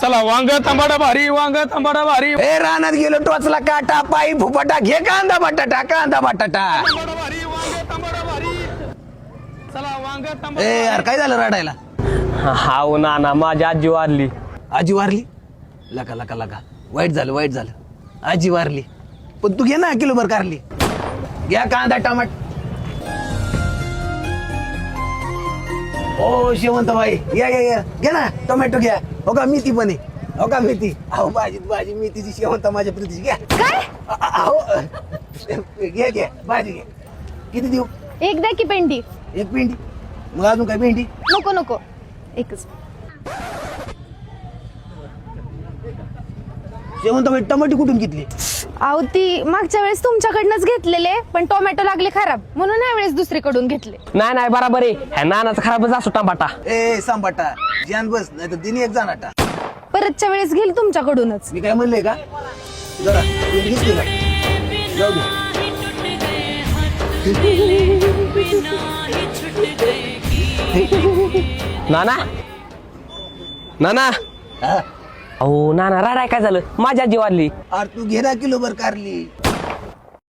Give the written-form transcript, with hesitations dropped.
चला वांग तांबाडा भारी, वांग तांबाडा भारी, ए रानात गेलो टोचला काटा पायी फुफाटा घे कांदा बटाटा कांदा बटाटा. तांबाडा भारी, वांग तांबाडा भारी. चला वांग तांबाडा ए यार काय झालं रडायला? हाव नाना माझी आजी वारली. आजी वारली? लका लका लका वाईट झालं आजी वारली. पण तू घे ना किलोभर कारली. घ्या कांदा टमाट. ओ शेवंत भाई या या या घे ना टोमॅटो घ्या. हो का मेथी पण आहे. हो का मेथी. अहो भाजी मेथीची शेवंत माझ्या प्रीतीची घ्या. काय अहो घे भाजी घे. किती देऊ? एक द्या की पेंडी. एक भेंडी. मग अजून काय भेंडी? नको नको एकच. शेवंत भाई टमाटे कुठून घेतली? अहो ती मागच्या वेळेस तुमच्याकडनंच घेतलेले पण टोमॅटो लागले खराब म्हणून ह्या वेळेस दुसरीकडून घेतले. नाही बराबर आहे ह्या नानाचा खराबच असतो टमाटा. ए सांबाटा जान बस नाही तर दिनी एक जाणाटा. परतच्या वेळेस घेईल तुमच्याकडूनच. मी काय म्हणलंय का जरा घेतली का जाऊ दे. नाना हा? अहो नाना राडाय काय झालं माझी आजी वारली. अरे तू घे ना किलोभर कारली.